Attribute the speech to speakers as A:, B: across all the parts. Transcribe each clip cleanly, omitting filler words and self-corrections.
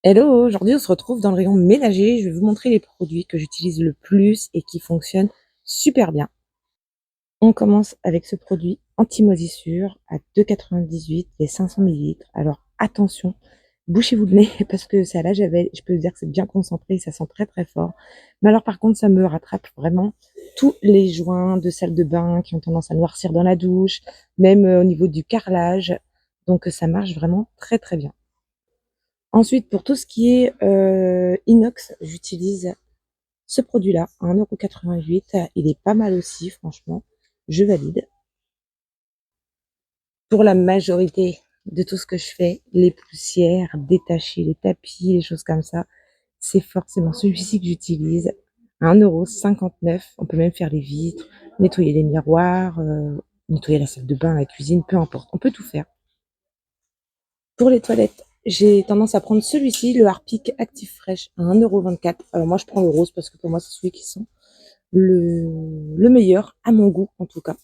A: Hello, aujourd'hui on se retrouve dans le rayon ménager. Je vais vous montrer les produits que j'utilise le plus et qui fonctionnent super bien. On commence avec ce produit anti-moisissure à 2,98 les 500 millilitres. Alors attention, bouchez-vous le nez parce que c'est à la javel. Je peux vous dire que c'est bien concentré, ça sent très très fort. Mais alors par contre, ça me rattrape vraiment tous les joints de salle de bain qui ont tendance à noircir dans la douche, même au niveau du carrelage. Donc ça marche vraiment très très bien. Ensuite, pour tout ce qui est inox, j'utilise ce produit-là, à 1,88 €. Il est pas mal aussi, franchement. Je valide. Pour la majorité de tout ce que je fais, les poussières, détacher les tapis, les choses comme ça, c'est forcément celui-ci que j'utilise. À 1,59 €. On peut même faire les vitres, nettoyer les miroirs, nettoyer la salle de bain, la cuisine, peu importe. On peut tout faire. Pour les toilettes, j'ai tendance à prendre celui-ci, le Harpic Active Fresh à 1,24 €. Alors moi, je prends le rose parce que pour moi, c'est celui qui sent le meilleur, à mon goût en tout cas.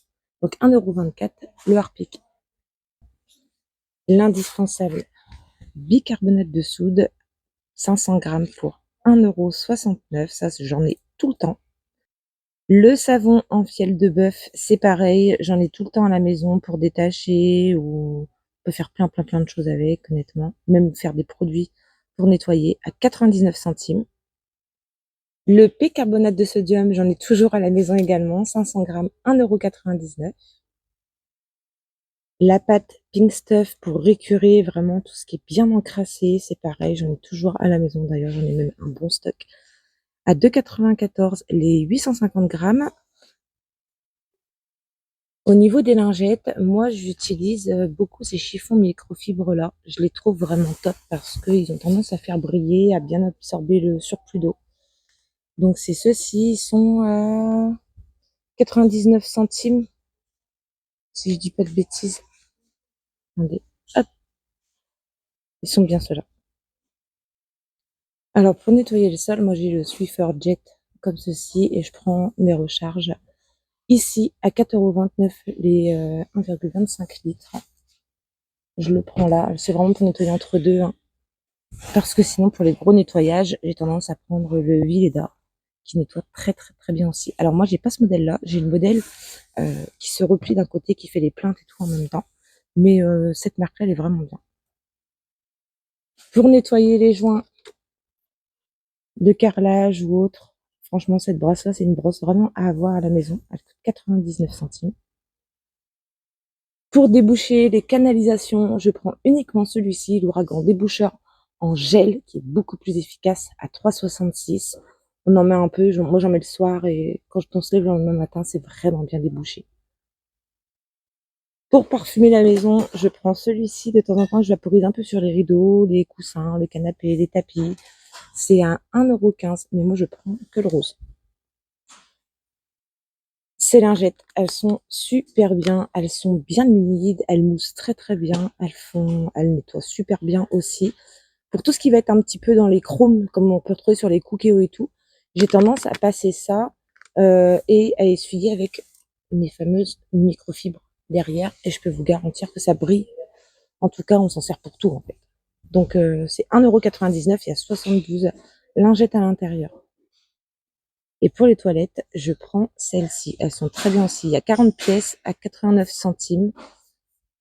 A: Donc 1,24 €, le Harpic. L'indispensable bicarbonate de soude, 500 grammes pour 1,69 €. Ça, j'en ai tout le temps. Le savon en fiel de bœuf, c'est pareil, j'en ai tout le temps à la maison pour détacher ou on peut faire plein de choses avec, honnêtement. Même faire des produits pour nettoyer à 99 centimes. Le bicarbonate de sodium, j'en ai toujours à la maison également, 500 grammes, 1,99 €. La pâte Pink Stuff pour récurer vraiment tout ce qui est bien encrassé, c'est pareil, j'en ai toujours à la maison. D'ailleurs, j'en ai même un bon stock. À 2,94 € les 850 grammes. Au niveau des lingettes, moi j'utilise beaucoup ces chiffons microfibres là. Je les trouve vraiment top parce qu'ils ont tendance à faire briller, à bien absorber le surplus d'eau. Donc c'est ceux-ci, ils sont à 99 centimes, si je dis pas de bêtises. Attendez, hop, ils sont bien ceux-là. Alors pour nettoyer le sol, moi j'ai le Swiffer Jet comme ceci et je prends mes recharges ici à 4,29 € les 1,25 litres. Je le prends là, c'est vraiment pour nettoyer entre deux, hein. Parce que sinon, pour les gros nettoyages, j'ai tendance à prendre le Vileda, qui nettoie très bien aussi. Alors moi, j'ai pas ce modèle-là. J'ai le modèle qui se replie d'un côté, qui fait les plaintes et tout en même temps. Mais cette marque-là, elle est vraiment bien. Pour nettoyer les joints de carrelage ou autre, franchement, cette brosse-là, c'est une brosse vraiment à avoir à la maison. Elle coûte 99 centimes. Pour déboucher les canalisations, je prends uniquement celui-ci, l'Ouragan déboucheur en gel, qui est beaucoup plus efficace, à 3,66 €. On en met un peu, moi j'en mets le soir et quand on se lève le lendemain matin, c'est vraiment bien débouché. Pour parfumer la maison, je prends celui-ci. De temps en temps, je vaporise un peu sur les rideaux, les coussins, le canapé, les tapis. C'est à 1,15 €, mais moi je prends que le rose. Ces lingettes, elles sont super bien, elles sont bien humides, elles moussent très bien, elles nettoient super bien aussi. Pour tout ce qui va être un petit peu dans les chromes, comme on peut retrouver sur les Cookéo et tout, j'ai tendance à passer ça et à essuyer avec mes fameuses microfibres derrière et je peux vous garantir que ça brille. En tout cas, on s'en sert pour tout en fait. Donc c'est 1,99 €, il y a 72 lingettes à l'intérieur. Et pour les toilettes, je prends celles-ci. Elles sont très bien aussi. Il y a 40 pièces à 89 centimes.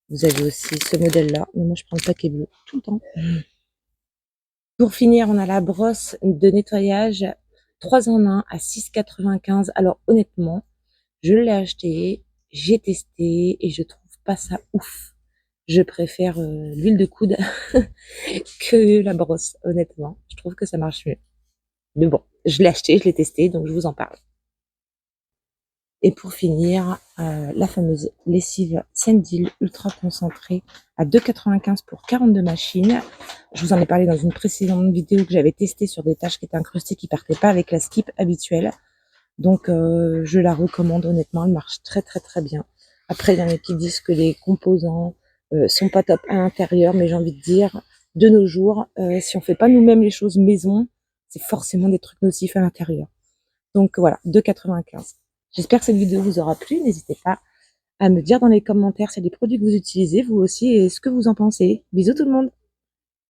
A: Vous avez aussi ce modèle-là. Mais moi, je prends le paquet bleu tout le temps. Pour finir, on a la brosse de nettoyage 3 en 1 à 6,95 €. Alors honnêtement, je l'ai acheté, j'ai testé et je trouve pas ça ouf. Je préfère l'huile de coude que la brosse, honnêtement. Je trouve que ça marche mieux. Mais bon, je l'ai acheté, je l'ai testé, donc je vous en parle. Et pour finir, la fameuse lessive Sandil ultra concentrée à 2,95 € pour 42 machines. Je vous en ai parlé dans une précédente vidéo que j'avais testée sur des taches qui étaient incrustées, qui partaient pas avec la skip habituelle. Donc je la recommande honnêtement, elle marche très bien. Après, il y en a qui disent que les composants sont pas top à l'intérieur, mais j'ai envie de dire, de nos jours, si on fait pas nous-mêmes les choses maison, c'est forcément des trucs nocifs à l'intérieur. Donc voilà, 2,95 €. J'espère que cette vidéo vous aura plu. N'hésitez pas à me dire dans les commentaires s'il y a des produits que vous utilisez, vous aussi, et ce que vous en pensez. Bisous tout le monde!